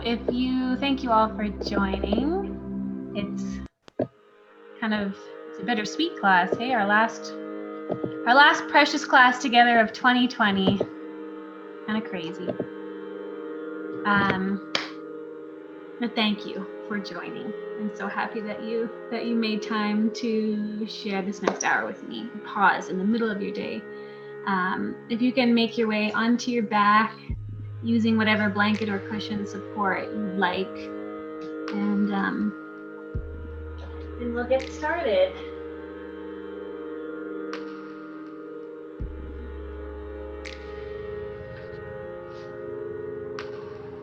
Thank you all for joining. It's a bittersweet class. Hey, our last precious class together of 2020. Kind of crazy. But thank you for joining. I'm so happy that you made time to share this next hour with me. Pause in the middle of your day. If you can make your way onto your back, using whatever blanket or cushion support you like, and we'll get started.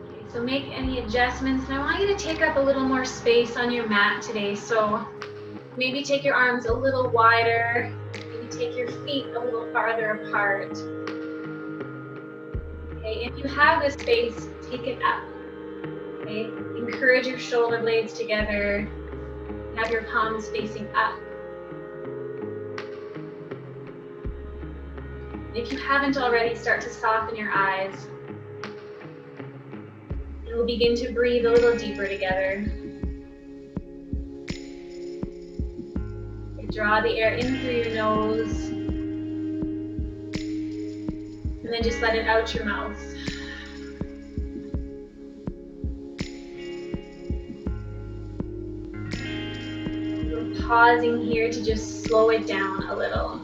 Okay, so make any adjustments, and I want you to take up a little more space on your mat today. So maybe take your arms a little wider, maybe take your feet a little farther apart. Okay, if you have the space, take it up. Okay, encourage your shoulder blades together. Have your palms facing up. If you haven't already, start to soften your eyes. And we'll begin to breathe a little deeper together. Draw the air in through your nose. And then just let it out your mouth. We're pausing here to just slow it down a little.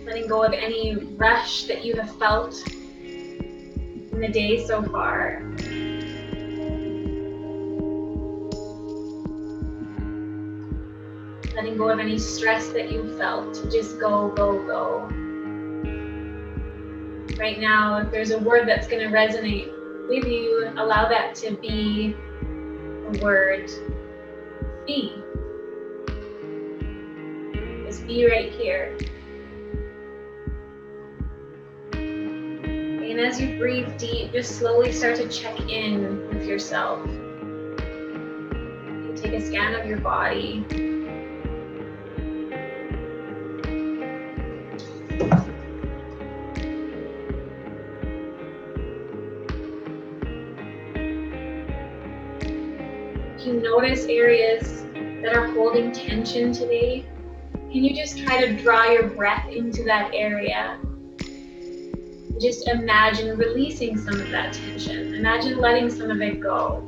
Letting go of any rush that you have felt in the day so far. Letting go of any stress that you felt. Just go, go, go. Right now, if there's a word that's going to resonate with you, allow that to be the word be. Just be right here. And as you breathe deep, just slowly start to check in with yourself. You take a scan of your body. If you notice areas that are holding tension today, can you just try to draw your breath into that area? Just imagine releasing some of that tension. Imagine letting some of it go.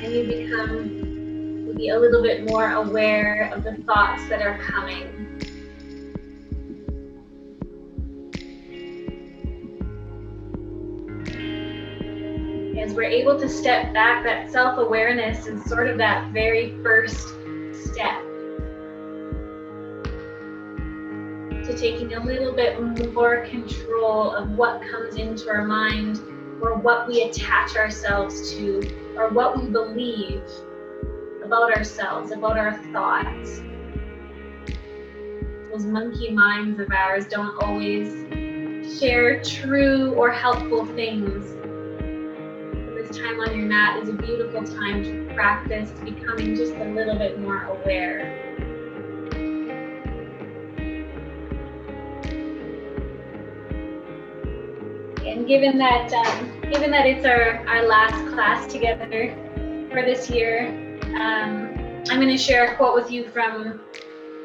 And you become maybe a little bit more aware of the thoughts that are coming. As we're able to step back, that self-awareness is sort of that very first step to taking a little bit more control of what comes into our mind, or what we attach ourselves to, or what we believe about ourselves, about our thoughts. Those monkey minds of ours don't always share true or helpful things. This time on your mat is a beautiful time to practice becoming just a little bit more aware. And given that it's our last class together for this year, I'm going to share a quote with you from,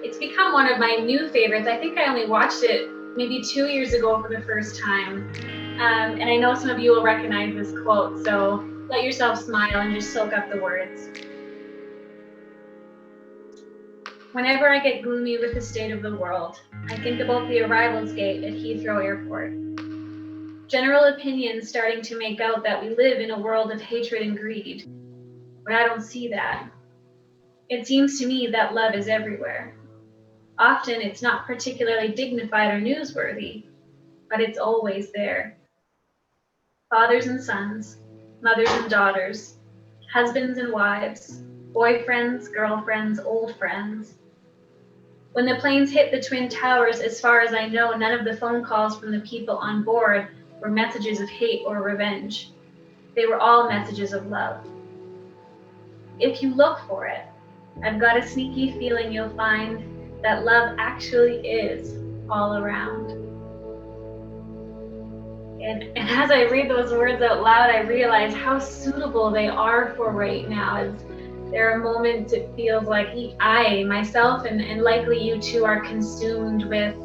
it's become one of my new favorites. I think I only watched it maybe 2 years ago for the first time. And I know some of you will recognize this quote, so let yourself smile and just soak up the words. Whenever I get gloomy with the state of the world, I think about the arrivals gate at Heathrow Airport. General opinion starting to make out that we live in a world of hatred and greed. But I don't see that. It seems to me that love is everywhere. Often it's not particularly dignified or newsworthy, but it's always there. fathers and sons, mothers and daughters, husbands and wives, boyfriends, girlfriends, old friends. When the planes hit the Twin Towers, as far as I know, none of the phone calls from the people on board were messages of hate or revenge. They were all messages of love. If you look for it, I've got a sneaky feeling you'll find that love actually is all around. And as I read those words out loud, I realize how suitable they are for right now. As there are moments it feels like I, myself, and likely you too, are consumed with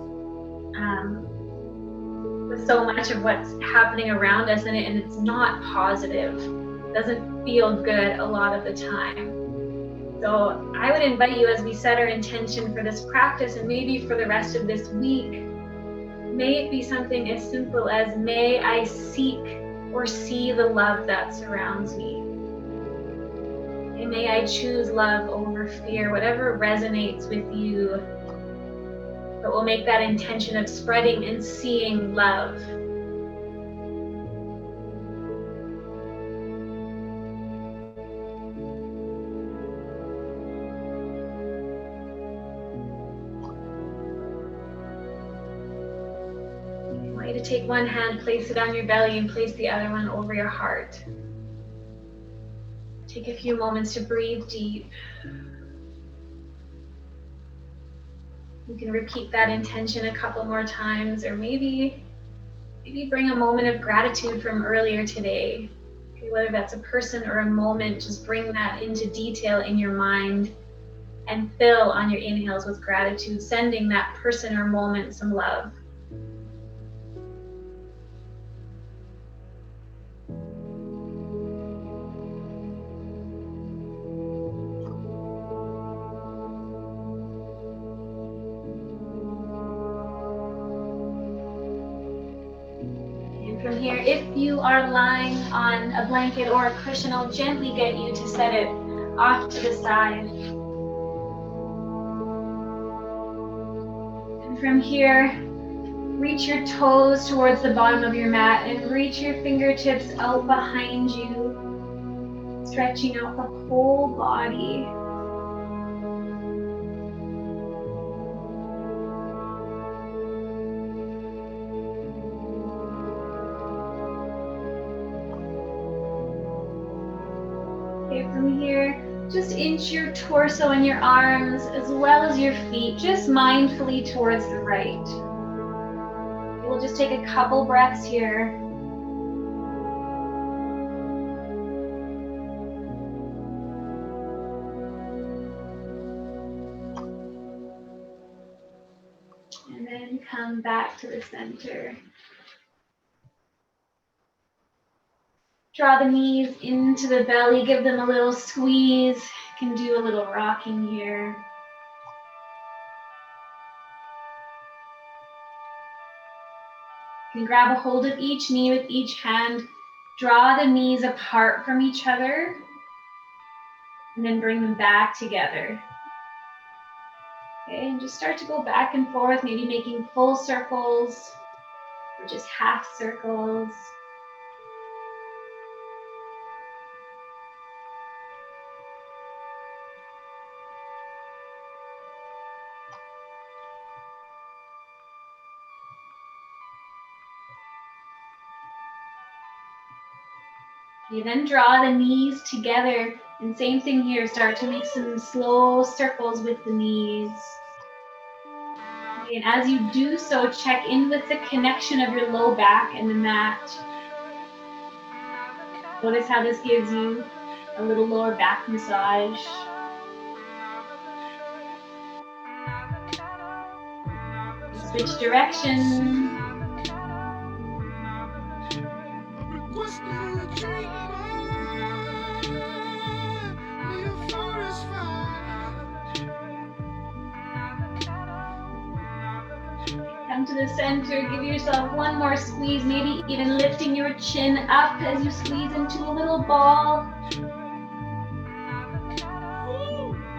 so much of what's happening around us, and it's not positive. It doesn't feel good a lot of the time. So I would invite you, as we set our intention for this practice and maybe for the rest of this week, may it be something as simple as, may I seek or see the love that surrounds me. And may I choose love over fear, whatever resonates with you, but we'll make that intention of spreading and seeing love. I want you to take one hand, place it on your belly, and place the other one over your heart. Take a few moments to breathe deep. You can repeat that intention a couple more times, or maybe bring a moment of gratitude from earlier today. Okay, whether that's a person or a moment, just bring that into detail in your mind and fill on your inhales with gratitude, sending that person or moment some love. From here, if you are lying on a blanket or a cushion, I'll gently get you to set it off to the side. And from here, reach your toes towards the bottom of your mat and reach your fingertips out behind you, stretching out the whole body. From here, just inch your torso and your arms as well as your feet just mindfully towards the right. We'll just take a couple breaths here. And then come back to the center. Draw the knees into the belly, give them a little squeeze. You can do a little rocking here. You can grab a hold of each knee with each hand. Draw the knees apart from each other, and then bring them back together. Okay, and just start to go back and forth, maybe making full circles or just half circles. You then draw the knees together, and same thing here, start to make some slow circles with the knees. Okay, and as you do so, check in with the connection of your low back and the mat. Notice how this gives you a little lower back massage. Switch direction. Come to the center, give yourself one more squeeze, maybe even lifting your chin up as you squeeze into a little ball.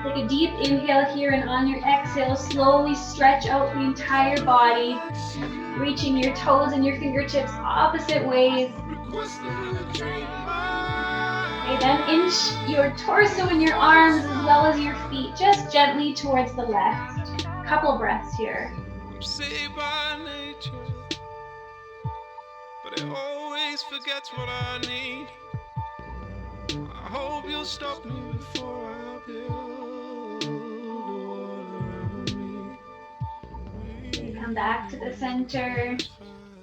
Take a deep inhale here, and on your exhale, slowly stretch out the entire body, reaching your toes and your fingertips opposite ways. Okay, then inch your torso and your arms as well as your feet just gently towards the left. Couple breaths here. I'm saved by nature, but it always forgets what I need. I hope you'll stop me before I build a wall around me. Come back to the center.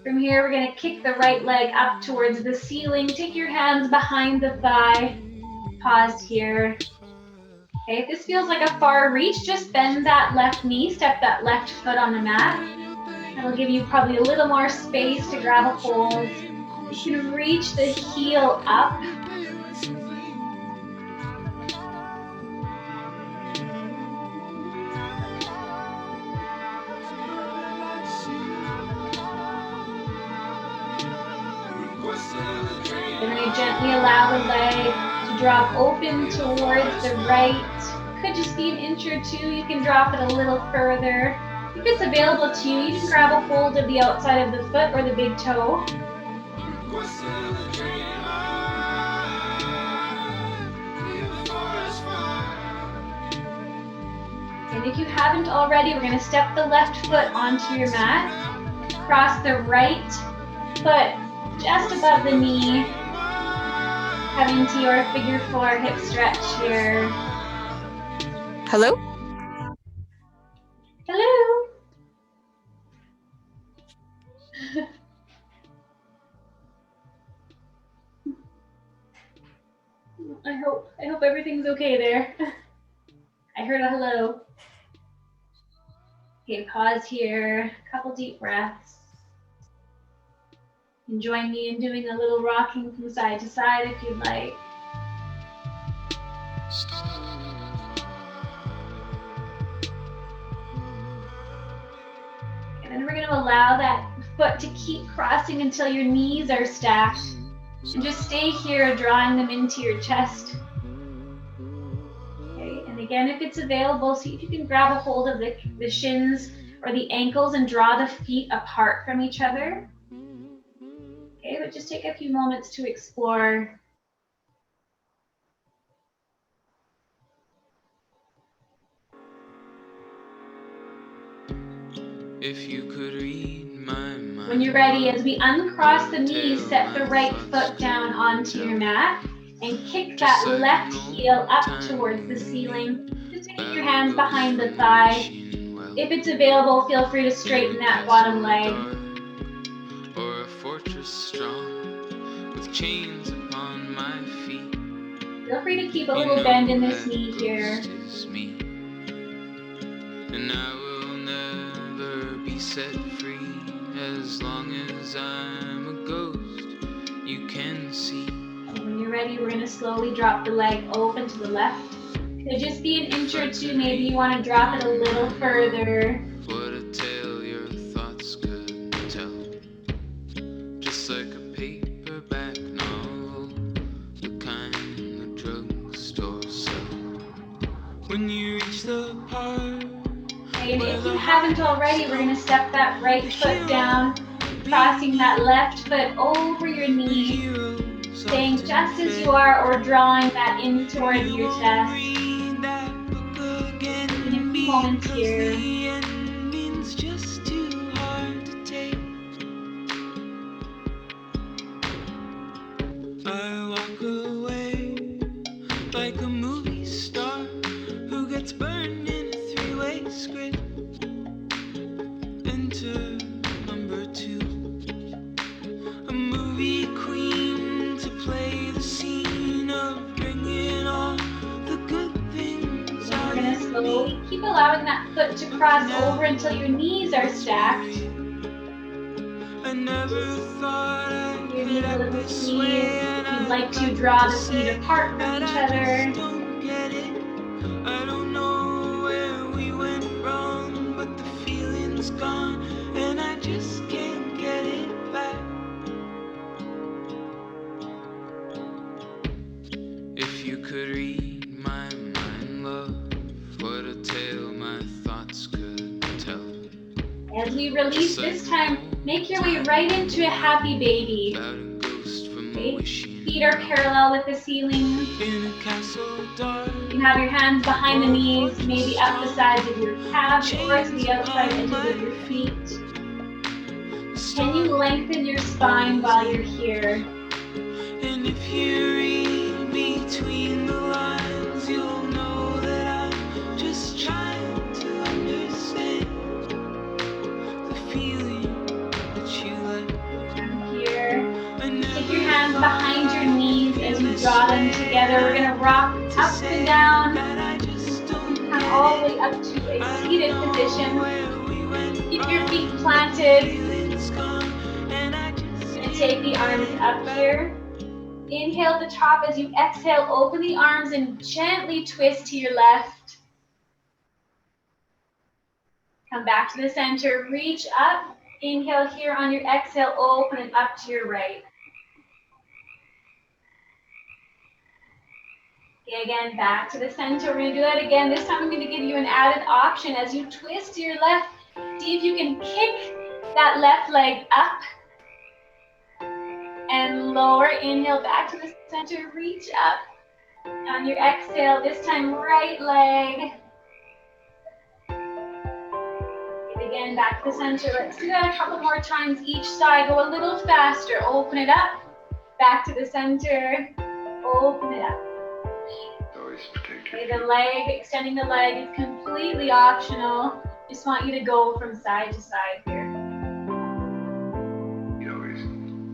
From here, we're going to kick the right leg up towards the ceiling. Take your hands behind the thigh. Pause here. Okay, if this feels like a far reach, just bend that left knee, step that left foot on the mat. That'll give you probably a little more space to grab a hold. You can reach the heel up. And then you gently allow the leg to drop open towards the right. Could just be an inch or two. You can drop it a little further. If it's available to you, you can grab a hold of the outside of the foot or the big toe. And if you haven't already, we're going to step the left foot onto your mat. Cross the right foot just above the knee. Coming to your figure 4 hip stretch here. Hello? Hello. I hope everything's okay there. I heard a hello. Okay, pause here. Couple deep breaths. And join me in doing a little rocking from side to side if you'd like. And then we're going to allow that foot to keep crossing until your knees are stacked. And just stay here, drawing them into your chest. Okay, and again, if it's available, see if you can grab a hold of the shins or the ankles and draw the feet apart from each other. Okay, but just take a few moments to explore. If you could read my mind. When you're ready, as we uncross the knees, step the right foot down onto your mat and kick that left heel up towards the ceiling. Just take your hands behind the thigh. If it's available, feel free to straighten that bottom leg. Or a fortress strong with chains upon my feet. Feel free to keep a little bend in this knee here. And I will never be set free as long as I'm a ghost you can see. When you're ready, we're going to slowly drop the leg open to the left. Could just be an inch or two. Maybe you want to drop it a little further. What a tale your thoughts could tell. Just like a paperback novel, the kind the drugstore sells. When you reach the part. And if you haven't already, we're going to step that right foot down, crossing that left foot over your knee, staying just as you are or drawing that in towards your chest. In a few moments here. I walk away like a movie star who gets burned in a three-way script. Enter number 2, a movie queen to play the scene of bringing all the good things out. We're going to slowly keep allowing that foot to cross over until your knees are stacked. I never thought I'd Your knees a little this squeezed. way. If you'd like to draw the feet apart from each other. Don't get it. I don't know where we went wrong, but the feeling's gone, and I just can't get it back. If you could read my mind, love, what a tale my thoughts could tell. As we release this time, make your way right into a happy baby. About a ghost from a Okay. wishing Feet are parallel with the ceiling. in a castle dark. You have your hands behind the knees, maybe up the sides of your calves or to the outside edges of your feet. Can you lengthen your spine while you're here? And if you read between the lines, you'll know that I'm just trying to understand the feeling that you let. From here, take your hands behind your knees as you draw them together. We're going to rock up and down, come all the way up to a seated position. Keep your feet planted. And take the arms up here. Inhale at the top. As you exhale, open the arms and gently twist to your left. Come back to the center, reach up. Inhale here on your exhale, open it up to your right. Okay, again, back to the center. We're going to do that again. This time I'm going to give you an added option. As you twist to your left, see if you can kick that left leg up and lower. Inhale back to the center, reach up. On your exhale, this time right leg. And again, back to the center. Let's do that a couple more times each side. Go a little faster. Open it up. Back to the center. Open it up. Okay, the leg, extending the leg is completely optional. Just want you to go from side to side here. You always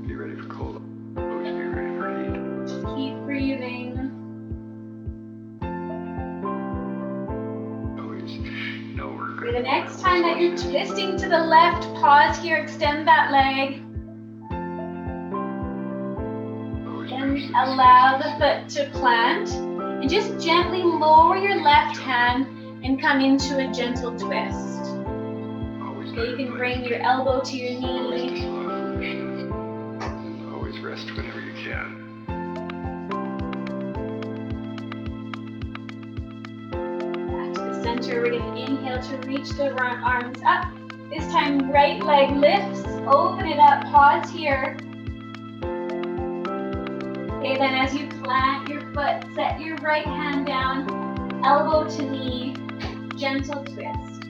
be ready for cold. Always be ready for heat. Just keep breathing. Always know we're Okay, good. the next time that you're twisting to the left, pause here, extend that leg, Always and allow the foot to plant. And just gently lower your left hand and come into a gentle twist. Always Okay, you can bring your elbow to your Always knee. disallow foolishness. And always rest whenever you can. Back to the center. We're going to inhale to reach the arms up. This time, right leg lifts. Open it up. Pause here. Okay, then as you plant your foot, set your right hand down, elbow to knee, gentle twist.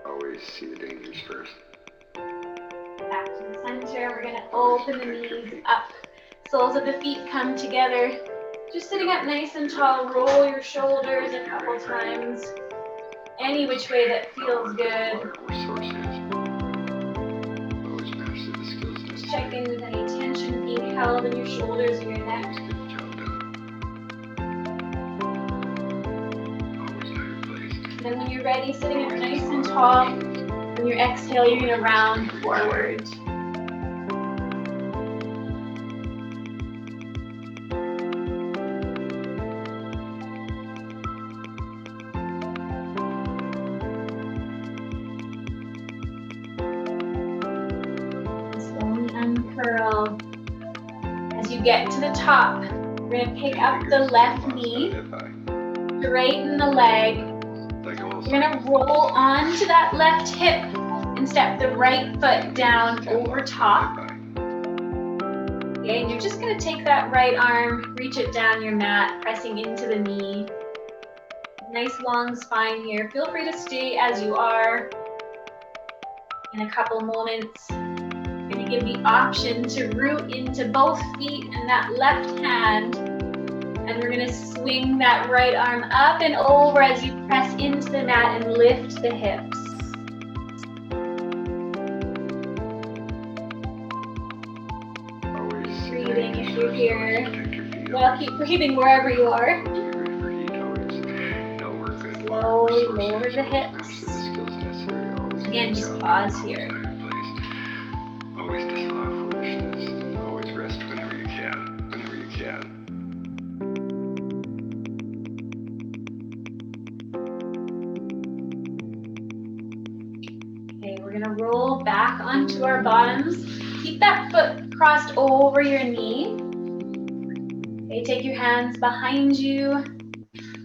Always see the dangers first. Back to the center. We're going to open the knees up. Soles of the feet come together. Just sitting up nice and tall. Roll your shoulders a couple times. Any which way that feels good. Water or source is. Always master the skills necessary. Check in with any tension being held in your shoulders or your neck. Always get the job done. Always know your place. Then when you're ready, sitting up nice and tall. When you exhale, you're going to round forward. Slowly uncurl. As you get to the top, we're going to pick up the left knee, straighten the leg. You're going to roll onto that left hip and step the right foot down over top. Okay, and you're just going to take that right arm, reach it down your mat, pressing into the knee. Nice long spine here. Feel free to stay as you are. In a couple moments, I'm going to give the option to root into both feet and that left hand. And we're going to swing that right arm up and over as you press into the mat and lift the hips. Breathing if you're here. Well, keep breathing wherever you are. Slowly lower the hips. Again, just pause here. Always disallow foolishness. Always rest whenever you can. Whenever you can. back onto our bottoms. Keep that foot crossed over your knee. Okay, take your hands behind you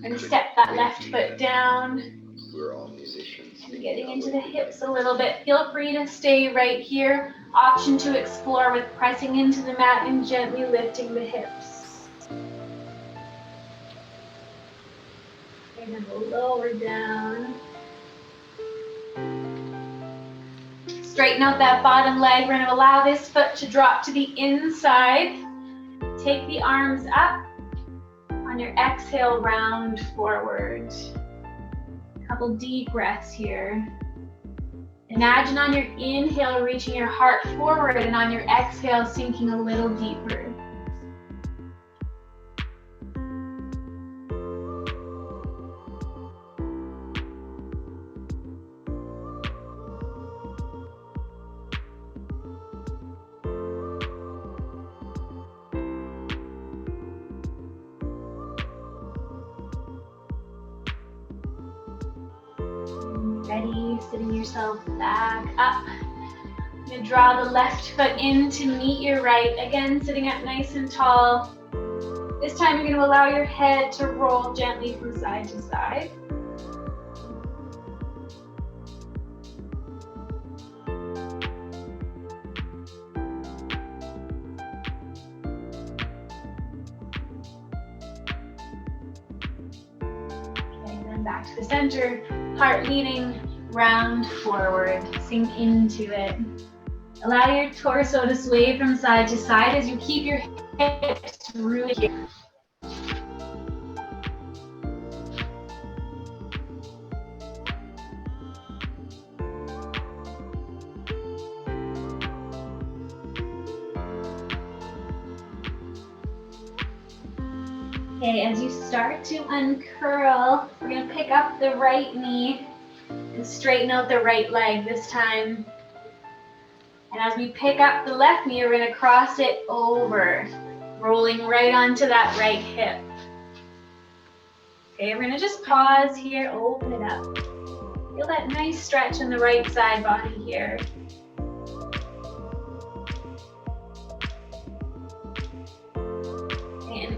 and step that left foot down. We're all musicians. And getting into the hips a little bit. Feel free to stay right here. Option to explore with pressing into the mat and gently lifting the hips. And then we'll lower down. Straighten out that bottom leg. We're going to allow this foot to drop to the inside. Take the arms up. On your exhale, round forward. A couple deep breaths here. Imagine on your inhale reaching your heart forward, and on your exhale sinking a little deeper. Ready, sitting yourself back up. You're going to draw the left foot in to meet your right. Again, sitting up nice and tall. This time you're going to allow your head to roll gently from side to side. Okay, and then back to the center. Heart leading, round forward, sink into it. Allow your torso to sway from side to side as you keep your hips rooted here. Okay, as you start to uncurl, we're going to pick up the right knee and straighten out the right leg this time. And as we pick up the left knee, we're going to cross it over, rolling right onto that right hip. Okay, we're going to just pause here, open it up. Feel that nice stretch in the right side body here.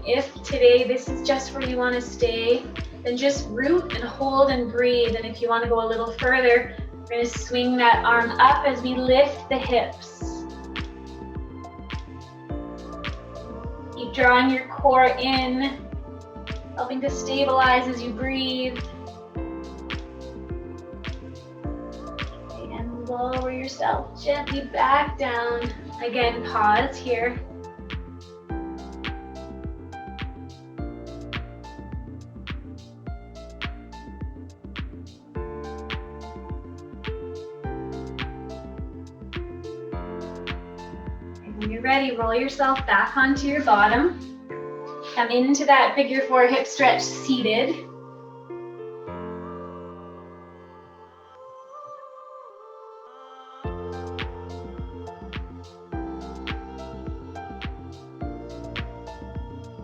If today this is just where you want to stay, then just root and hold and breathe. And if you want to go a little further, we're going to swing that arm up as we lift the hips. Keep drawing your core in, helping to stabilize as you breathe. Okay, and lower yourself gently back down. Again, pause here. When you're ready, roll yourself back onto your bottom. Come into that figure four hip stretch seated.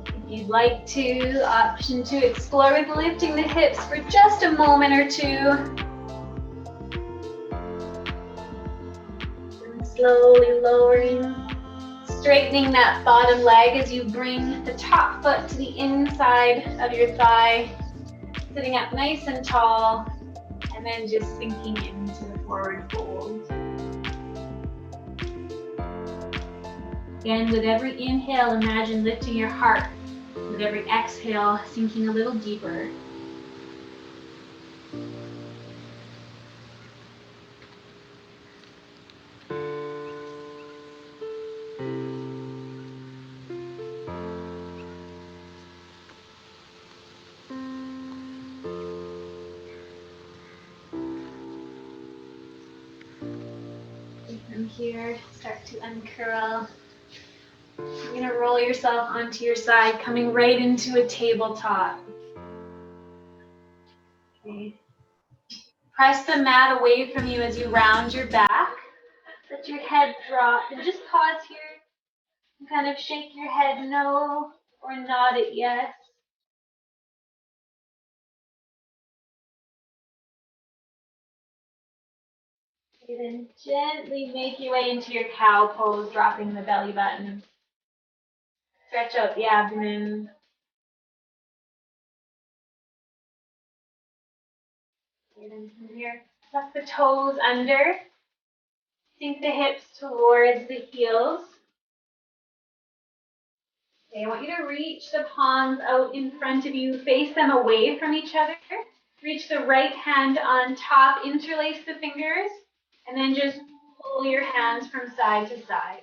If you'd like to, option to explore with lifting the hips for just a moment or two. And slowly lowering. Straightening that bottom leg as you bring the top foot to the inside of your thigh, sitting up nice and tall, and then just sinking into the forward fold. Again, with every inhale, imagine lifting your heart. With every exhale, sinking a little deeper. From here, start to uncurl. You're going to roll yourself onto your side, coming right into a tabletop. Okay. Press the mat away from you as you round your back. Let your head drop and just pause here and kind of shake your head no or nod it yes. Okay, then gently make your way into your cow pose, dropping the belly button. Stretch out the abdomen. Okay, then from here, tuck the toes under. Sink the hips towards the heels. Okay, I want you to reach the palms out in front of you, face them away from each other. Reach the right hand on top, interlace the fingers, and then just pull your hands from side to side.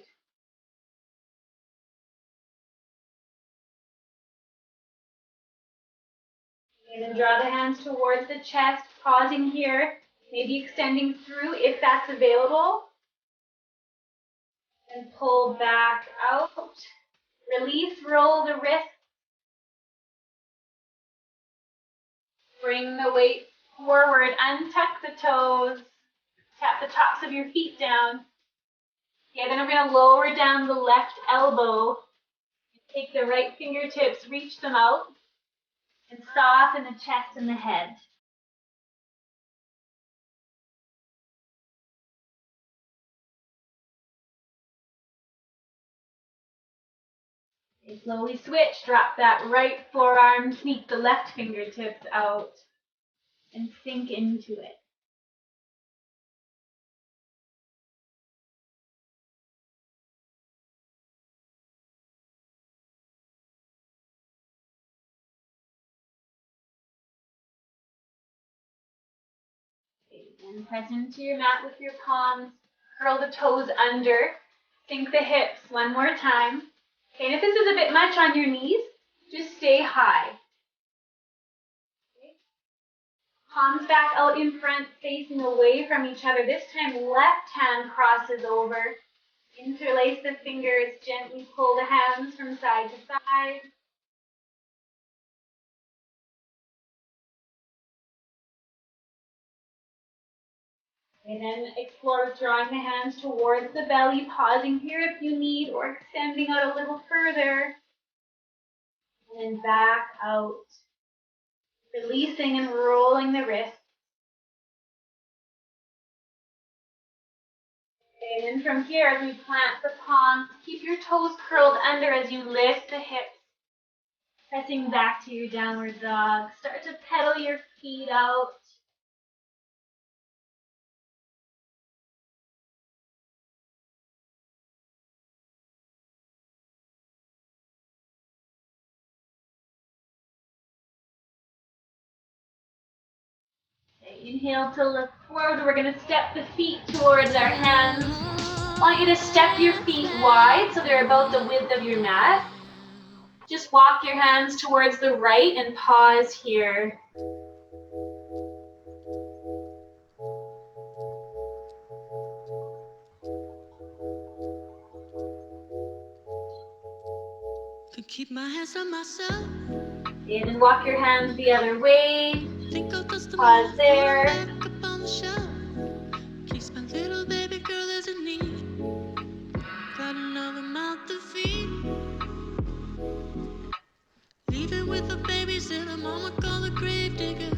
And then draw the hands towards the chest, pausing here, maybe extending through if that's available. And pull back out. Release, roll the wrists. Bring the weight forward, untuck the toes. Tap the tops of your feet down. Okay, then we're going to lower down the left elbow. Take the right fingertips, reach them out, and soften the chest and the head. Okay, slowly switch, drop that right forearm, sneak the left fingertips out, and sink into it. And press into your mat with your palms. Curl the toes under. Sink the hips one more time. Okay, and if this is a bit much on your knees, just stay high. Okay. Palms back out in front, facing away from each other. This time, left hand crosses over. Interlace the fingers, gently pull the hands from side to side. And then explore drawing the hands towards the belly, pausing here if you need, or extending out a little further. And then back out. Releasing and rolling the wrists. Okay, and then from here, as we plant the palms, keep your toes curled under as you lift the hips. Pressing back to your downward dog. Start to pedal your feet out. Inhale to look forward. We're going to step the feet towards our hands. I want you to step your feet wide so they're about the width of your mat. Just walk your hands towards the right and pause here. To keep my hands on myself. And then walk your hands the other way. Pause there. Keeps my little baby girl as a need. Got another mouth to feed. Leave it with the babysitter, mama call the grave digger.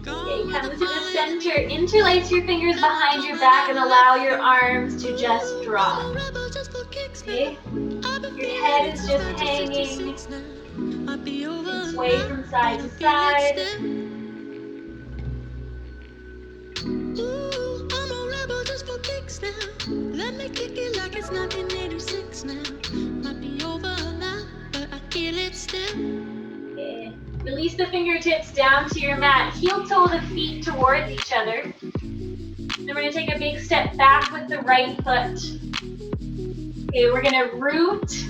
Okay, come to the center. Interlace your fingers behind your back and allow your arms to just drop. Okay? Your head is just hanging. Sway from side to side. Ooh, I'm a rebel just for kicks now. Let me kick it like it's 1986 now. Might be over now, but I feel it still. Okay. Release the fingertips down to your mat. Heel toe the feet towards each other. Then we're going to take a big step back with the right foot. Okay, we're going to root.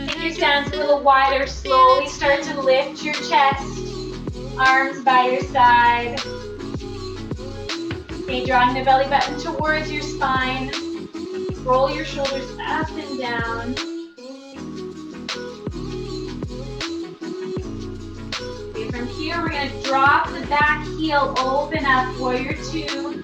Take your stance a little wider. Slowly start to lift your chest. Arms by your side. Okay, drawing the belly button towards your spine. Roll your shoulders up and down. Okay, from here we're going to drop the back heel, open up, warrior two.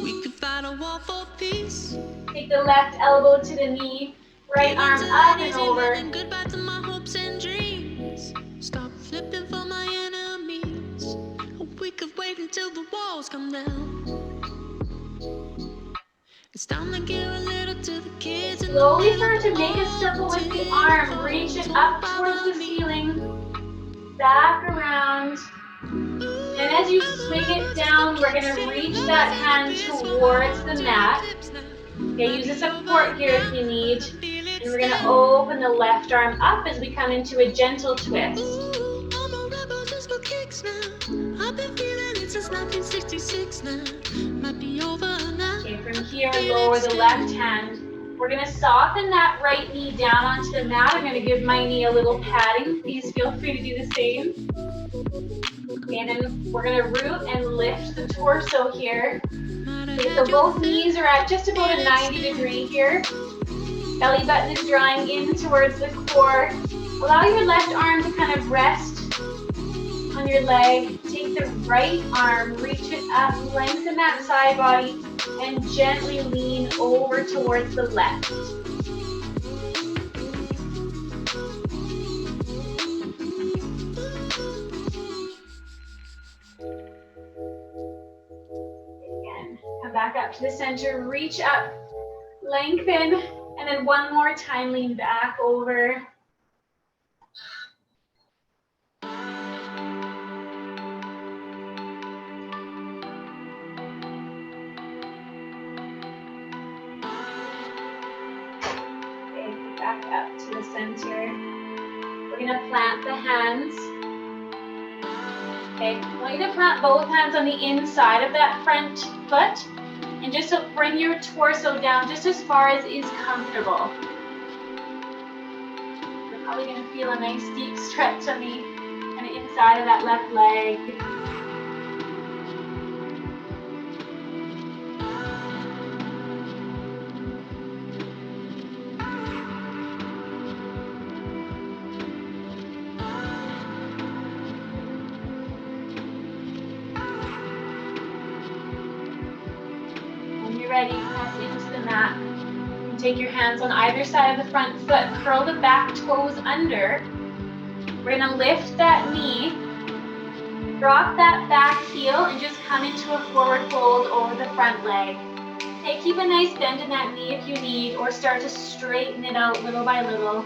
We could find a wall for peace. Take the left elbow to the knee, right arm up and over. Goodbye to my hopes and dreams. Stop flipping for my enemies. We could wait until the walls come down. Slowly start to make a circle with the arm. Reach it up towards the ceiling. Back around. And as you swing it down, we're going to reach that hand towards the mat. Okay, use a support here if you need. And we're going to open the left arm up as we come into a gentle twist. Okay, from here, lower the left hand. We're going to soften that right knee down onto the mat. I'm going to give my knee a little padding. Please feel free to do the same. Okay, and then we're going to root and lift the torso here. Okay, so both knees are at just about a 90-degree here. Belly button is drawing in towards the core. Allow your left arm to kind of rest on your leg. Take the right arm, reach it up, lengthen that side body, and gently lean over towards the left. Again, come back up to the center, reach up, lengthen, and then one more time, lean back over. Back up to the center. We're going to plant the hands. Okay, I want you to plant both hands on the inside of that front foot and just to bring your torso down just as far as is comfortable. You're probably going to feel a nice deep stretch on the kind of inside of that left leg. Ready, press into the mat. You take your hands on either side of the front foot, curl the back toes under. We're going to lift that knee, drop that back heel, and just come into a forward fold over the front leg. Okay, keep a nice bend in that knee if you need, or start to straighten it out little by little.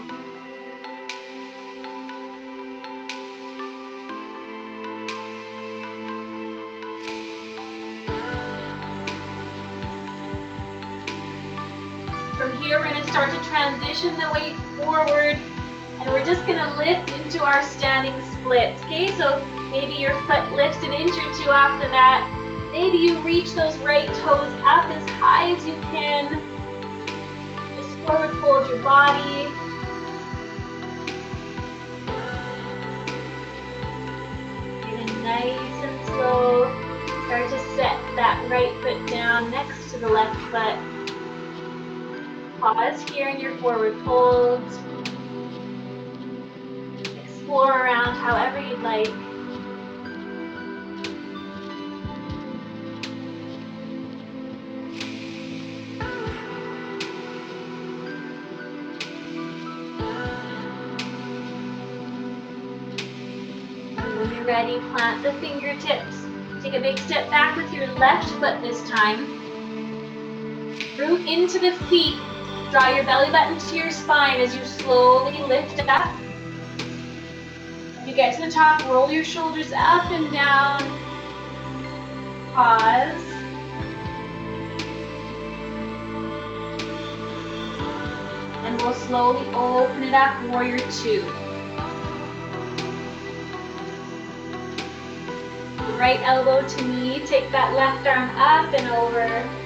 From here, we're going to start to transition the weight forward, and we're just going to lift into our standing splits. Okay, so maybe your foot lifts an inch or two off the mat. Maybe you reach those right toes up as high as you can. Just forward fold your body. Get in nice and slow. Start to set that right foot down next to the left foot. Pause here in your forward folds. Explore around however you'd like. And when you're ready, plant the fingertips. Take a big step back with your left foot this time. Root into the feet. Draw your belly button to your spine as you slowly lift up. When you get to the top, roll your shoulders up and down. Pause. And we'll slowly open it up, warrior two. Right elbow to knee, take that left arm up and over.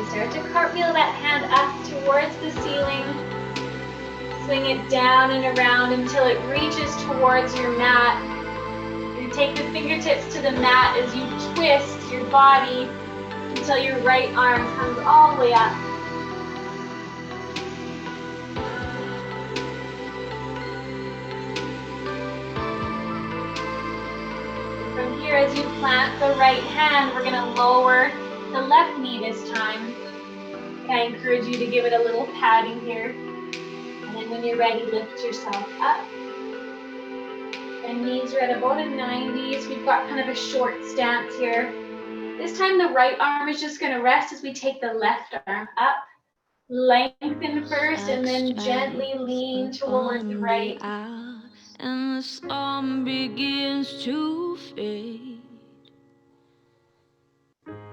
Start to cartwheel that hand up towards the ceiling. Swing it down and around until it reaches towards your mat. You take the fingertips to the mat as you twist your body until your right arm comes all the way up. From here, as you plant the right hand, we're going to lower the left knee this time. I encourage you to give it a little padding here. And then when you're ready, lift yourself up. And knees are at about a 90, so we've got kind of a short stance here. This time the right arm is just going to rest as we take the left arm up. Lengthen first and then gently lean towards the right. And the sun begins to fade.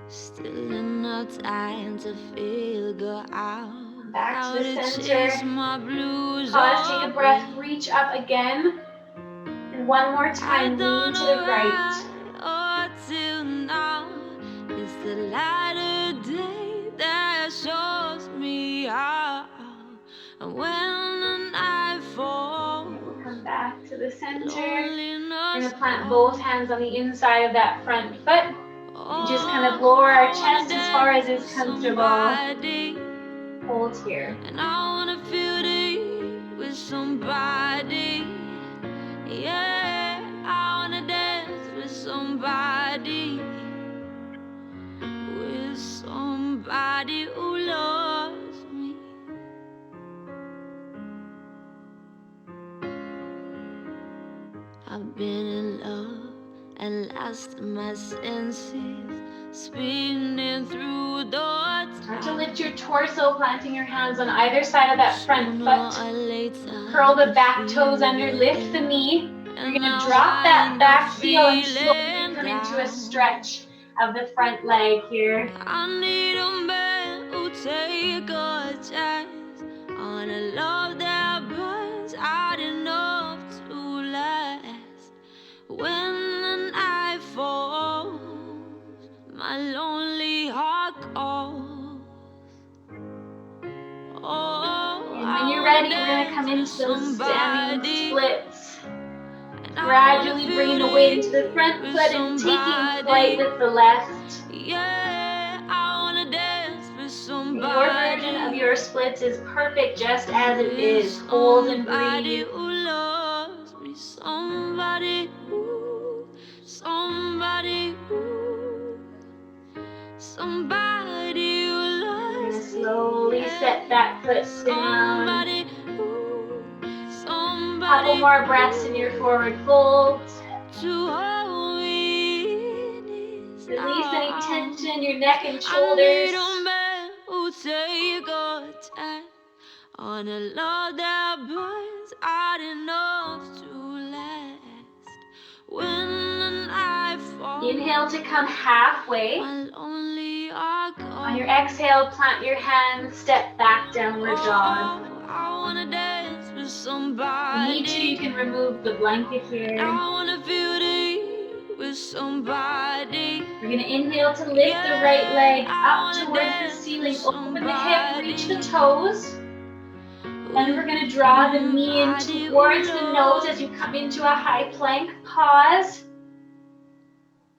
Still enough time to figure out back to the center. Pause, take a breath, reach up again. And one more time, lean to the right. Till now, it's the light of day that shows me how. And when the night falls, we'll come back to the center. We're going to plant both hands on the inside of that front foot. And just kind of lower our chest as far as is comfortable. Hold here. And I wanna feel it with somebody. Yeah, I wanna dance with somebody. With somebody who loves me. I've been in love and lost my senses, spinning through the time. Start to lift your torso, planting your hands on either side of that front foot. Curl the back toes under, lift the knee. You're going to drop that back heel and slowly come into a stretch of the front leg here. I need a man who'll take a chance on a love that burns out enough to last. When the night falls, my lonely heart calls. Oh, and when you're ready, we're going to come into those standing splits. Gradually bringing the weight into the front foot and taking flight with the left. Yeah, I wanna dance with somebody. Your version of your splits is perfect just as it is. Hold and breathe. Who loves me, somebody who, somebody who, somebody who loves me. Slowly set that foot down. Somebody who, couple more breaths in your forward fold. Release any tension in your neck and shoulders. On a love that burns out enough to last. When the night falls, inhale to come halfway. On your exhale, plant your hands, step back, downward dog. I wanna dance with somebody. Need to, you can remove the blanket here. I wanna feel it with somebody. We're gonna inhale to lift the right leg up towards the ceiling. Open the hip, reach the toes. Then we're gonna draw the knee in towards the nose as you come into a high plank. Pause.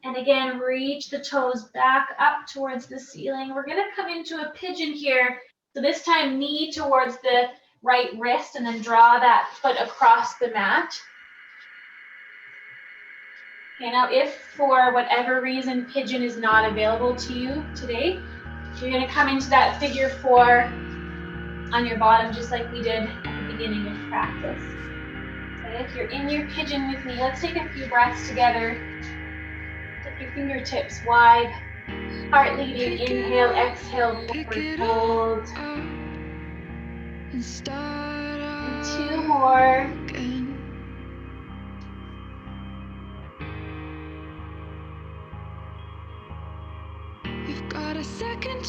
And again, reach the toes back up towards the ceiling. We're gonna come into a pigeon here. So this time, knee towards the right wrist and then draw that foot across the mat. Okay, now if for whatever reason pigeon is not available to you today, you're gonna come into that figure 4 on your bottom just like we did at the beginning of practice. Okay, if you're in your pigeon with me, let's take a few breaths together. Take your fingertips wide. Heart leading, inhale, exhale, forward fold. And 2 more.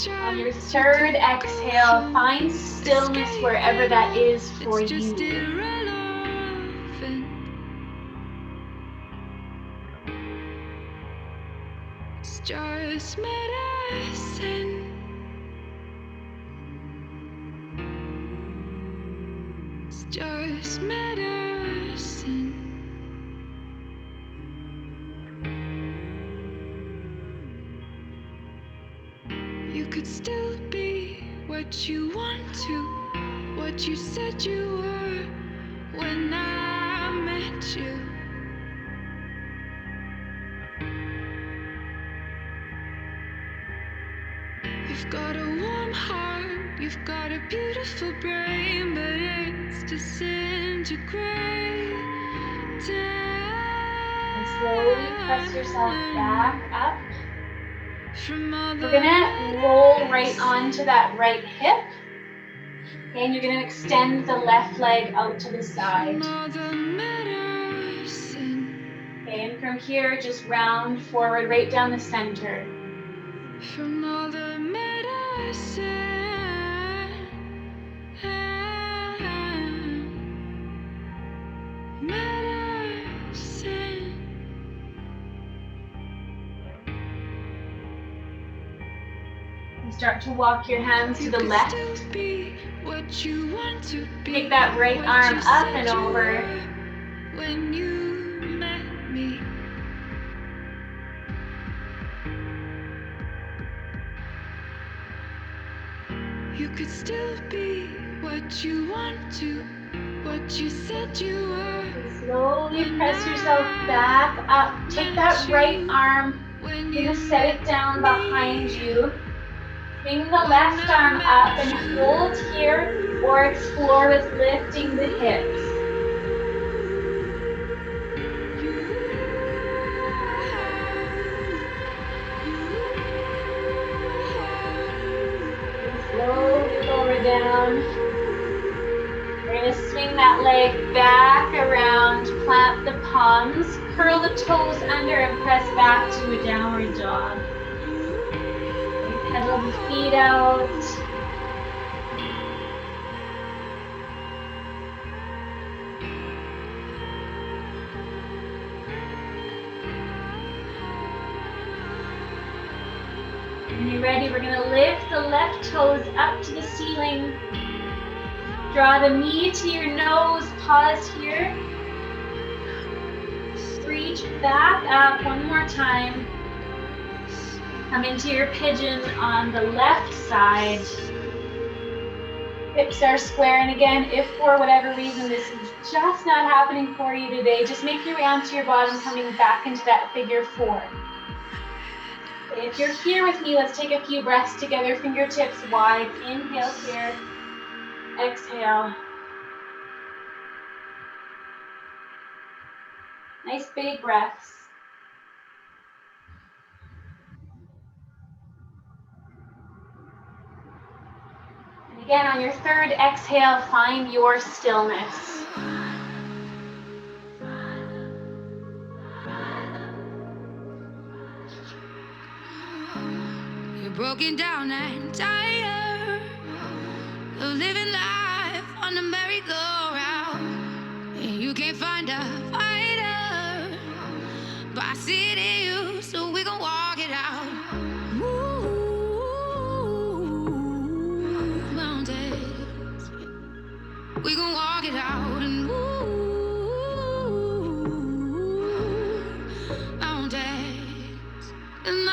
On your third exhale, find stillness wherever that is for you. Just medicine. It's just medicine. You could still be what you want to, what you said you were when I met you. You've got a warm heart, you've got a beautiful brain, but it's disintegrating. slowly press yourself back up. We're gonna roll right onto that right hip. Okay, and you're gonna extend the left leg out to the side. Okay, and from here, just round forward right down the center. From all the medicine, medicine. And start to walk your hands to the left. Take that right arm up and over. When you met me. You could still be what you want to, what you said you were. Slowly press yourself back up. Take that right arm. You're gonna set it down behind you. Bring the left arm up and hold here, or explore with lifting the hips. Slowly lower down. We're going to swing that leg back around, plant the palms, curl the toes under and press back to a downward dog. Pedal the feet out. When you're ready, we're going to lift the left toes up to the ceiling. Draw the knee to your nose, pause here. Reach back up one more time. Come into your pigeon on the left side. Hips are square, and again, if for whatever reason this is just not happening for you today, just make your way onto your bottom, coming back into that figure four. If you're here with me, let's take a few breaths together, fingertips wide. Inhale here, exhale. Nice big breaths. And again, on your third exhale, find your stillness. Broken down and tired of living life on the merry-go-round. And you can't find a fighter, but I see it in you, so we gon' walk it out. Move mountains, we gon' walk it out and move mountains. And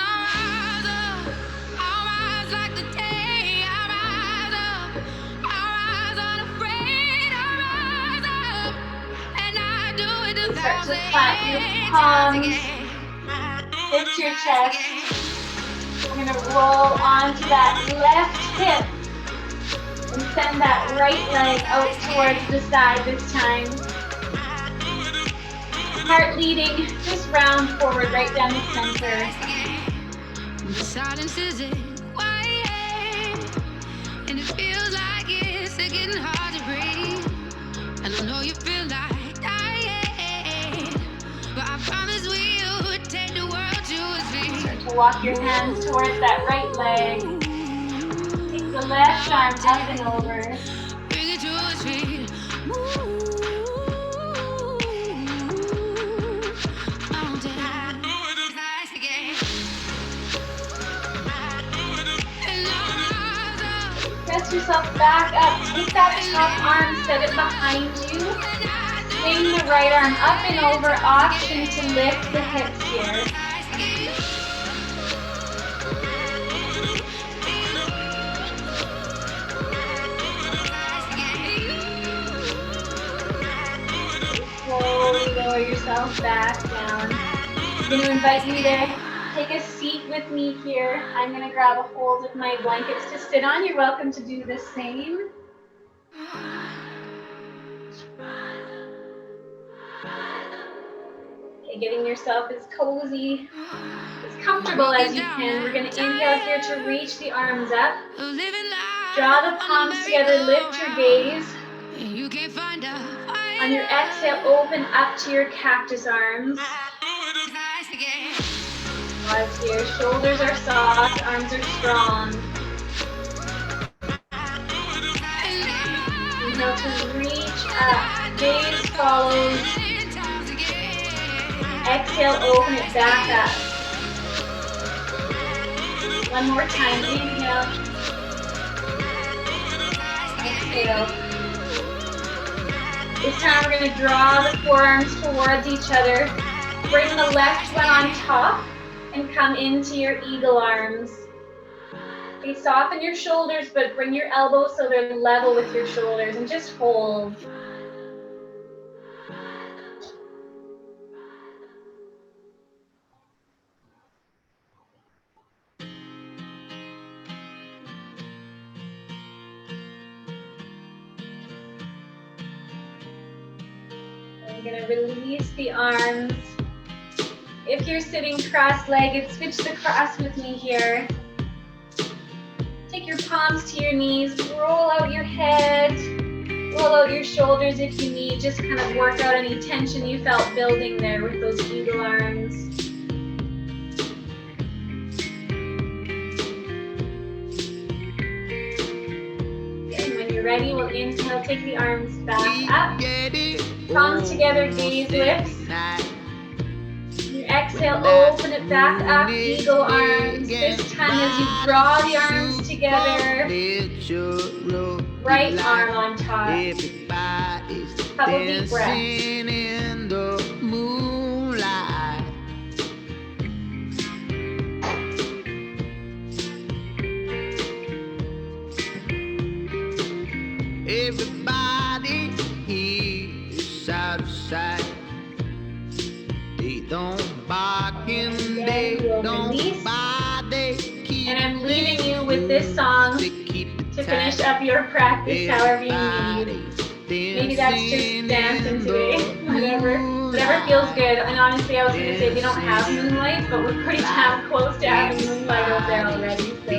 start to plant your palms, lift your chest. We're going to roll onto that left hip and send that right leg out towards the side this time. Heart leading, just round forward right down the center. The silence isn't quiet, and it feels like it's getting hard to breathe. And I know you feel like to walk your hands towards that right leg. Take the left arm up and over. Bring it to his feet. Press yourself back up. Take that top arm, set it behind you. Swing the right arm up and over. Option to lift the hips here. Slowly lower yourself back down. I'm going to invite you to take a seat with me here. I'm going to grab a hold of my blankets to sit on. You're welcome to do the same. Okay, getting yourself as cozy, as comfortable as you can. We're going to inhale here to reach the arms up. Draw the palms together, lift your gaze. On your exhale, open up to your cactus arms. Pause here, shoulders are soft, arms are strong. Inhale to reach up, gaze follows. Exhale, open it back up. One more time, inhale. Exhale. This time we're going to draw the forearms towards each other. Bring the left one on top and come into your eagle arms. Okay, soften your shoulders, but bring your elbows so they're level with your shoulders and just hold. I'm going to release the arms. If you're sitting cross-legged, switch the cross with me here. Take your palms to your knees, roll out your head, roll out your shoulders if you need. Just kind of work out any tension you felt building there with those eagle arms. And when you're ready, we'll inhale, take the arms back up. Palms together, gaze lifts. You exhale, open it back up, eagle arms. This time as you draw the arms together, right arm on top. Couple deep breaths. Everybody here is out of sight. They don't bark and they don't bite. They keep. And I'm leaving you with this song to finish up your practice however you need. Maybe that's just dancing today, whatever feels good. And honestly, I was going to say we don't have moonlight, but we're pretty damn close to having moonlight out there already. So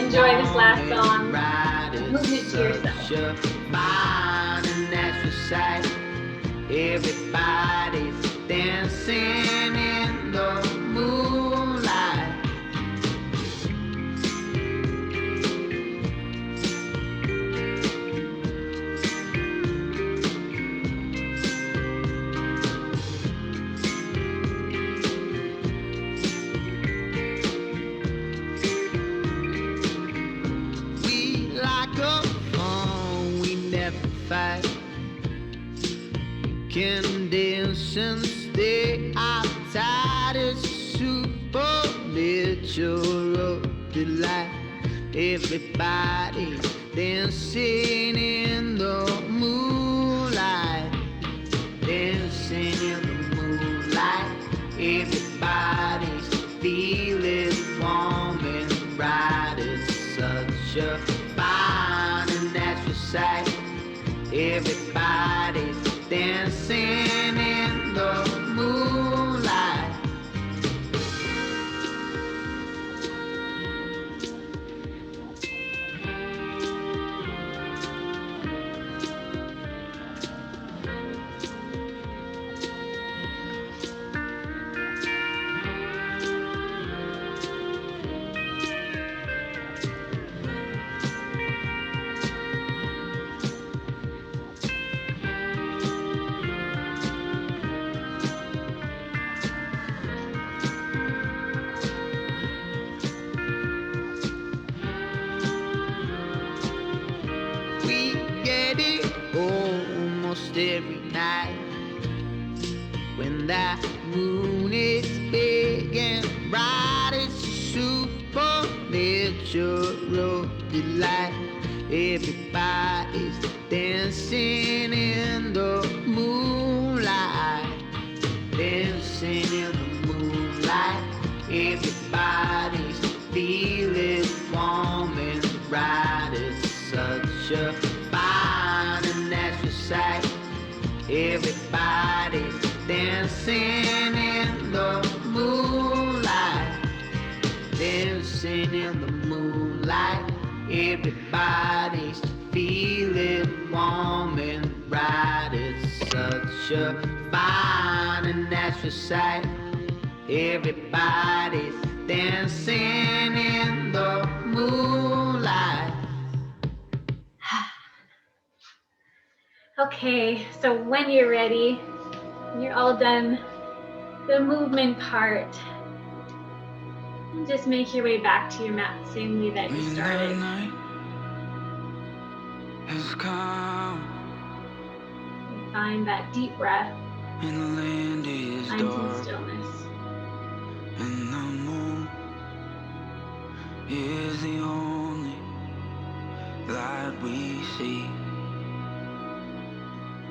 enjoy this last song. Move it to yourself. Everybody's dancing in the moonlight. We like a fun, we never fight. Can dance and stay outside. It's supernatural delight. Everybody's dancing in the moonlight. Dancing in the moonlight. Everybody's feeling warm and bright. It's such a fine and natural sight. Everybody's dancing in the moonlight. Every night when that moon is big and bright, it's a supernatural delight. Everybody's dancing in the moonlight. Dancing in the moonlight. Everybody's feeling warm and bright. It's such a fine and natural sight. Everybody's dancing dancing in the moonlight, dancing in the moonlight. Everybody's feeling warm and bright. It's such a fine and natural sight. Everybody's dancing in the moonlight. Okay, so when you're ready, you're all done the movement part. Just make your way back to your mat the same way that you started. Night has come Find that deep breath. and the land is Find some dark stillness. and the moon is the only light we see.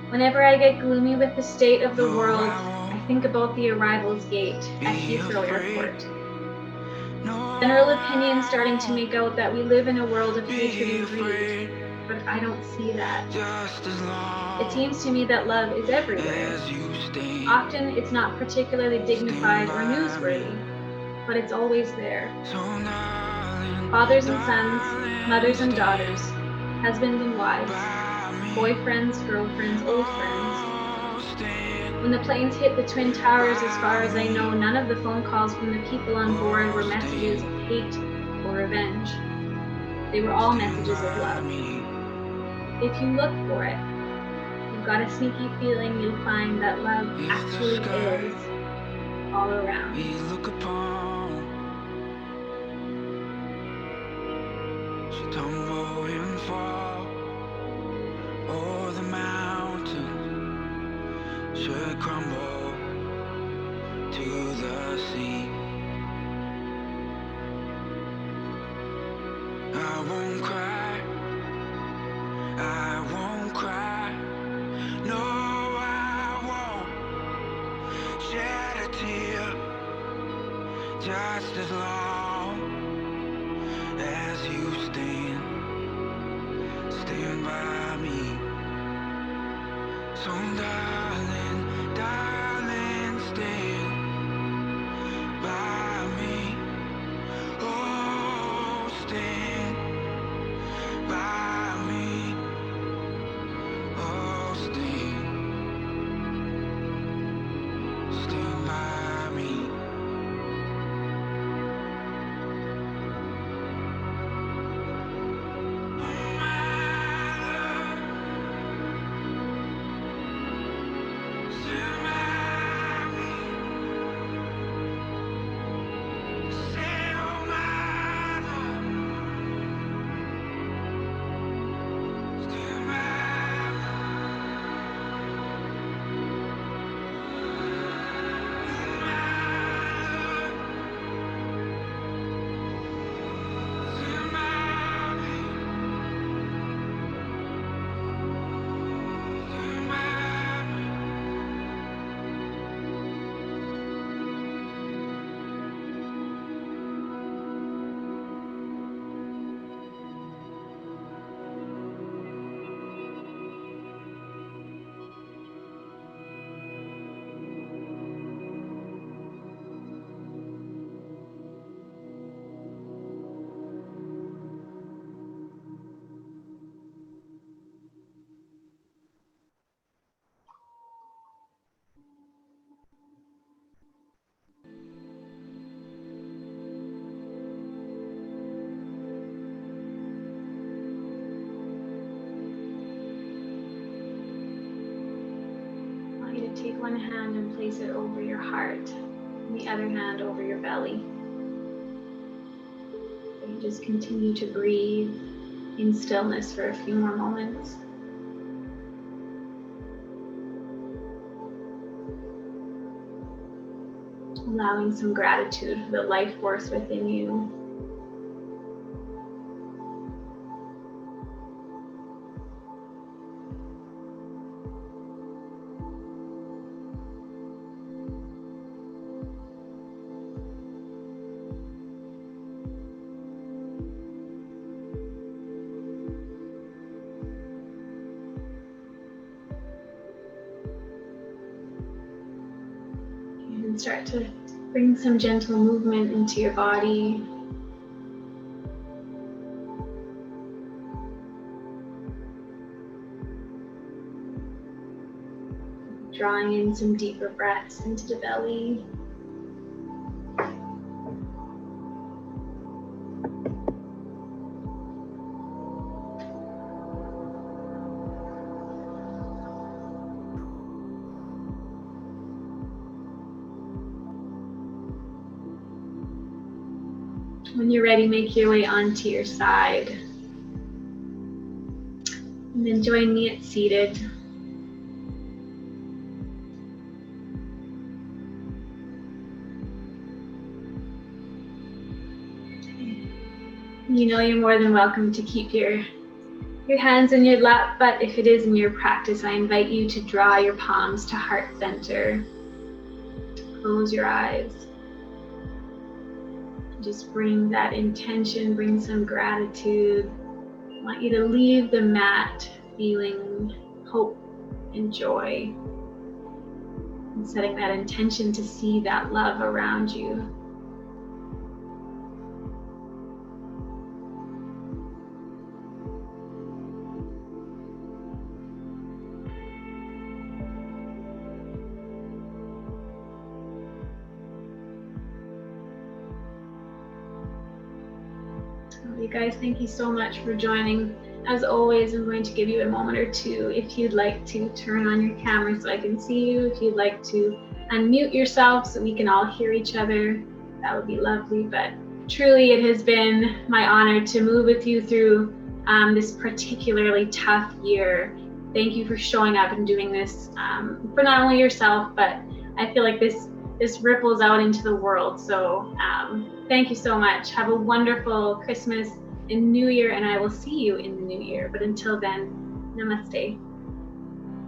Whenever I get gloomy with the state of the world, I think about the arrivals gate at Heathrow Airport. General opinion starting to make out that we live in a world of hatred and greed, but I don't see that. It seems to me that love is everywhere. Often it's not particularly dignified or newsworthy, but it's always there. Fathers and sons, mothers and daughters, husbands and wives, boyfriends, girlfriends, old friends. When the planes hit the Twin Towers, as far as I know, none of the phone calls from the people on board were messages of hate or revenge. They were all messages of love. If you look for it, you've got a sneaky feeling you'll find that love actually is all around. We look upon, should tumble and fall, or the mountains should crumble to the sea. I won't cry, I won't cry, no, I won't shed a tear, just as long as you stand by me. So darling, darling, stand by me. Oh, stand by me. Oh, stand by me. Take one hand and place it over your heart, and the other hand over your belly. And just continue to breathe in stillness for a few more moments. Allowing some gratitude for the life force within you. start to bring some gentle movement into your body. Drawing in some deeper breaths into the belly. When you're ready, make your way onto your side. And then join me at seated. You know you're more than welcome to keep your hands in your lap, but if it is in your practice, I invite you to draw your palms to heart center. Close your eyes. Just bring that intention, bring some gratitude. I want you to leave the mat feeling hope and joy, and setting that intention to see that love around you. You guys, thank you so much for joining. As always, I'm going to give you a moment or two if you'd like to turn on your camera so I can see you. If you'd like to unmute yourself so we can all hear each other, that would be lovely. But truly, it has been my honor to move with you through this particularly tough year. Thank you for showing up and doing this for not only yourself, but I feel like this ripples out into the world. So thank you so much. Have a wonderful Christmas and New Year, and I will see you in the new year. But until then, namaste.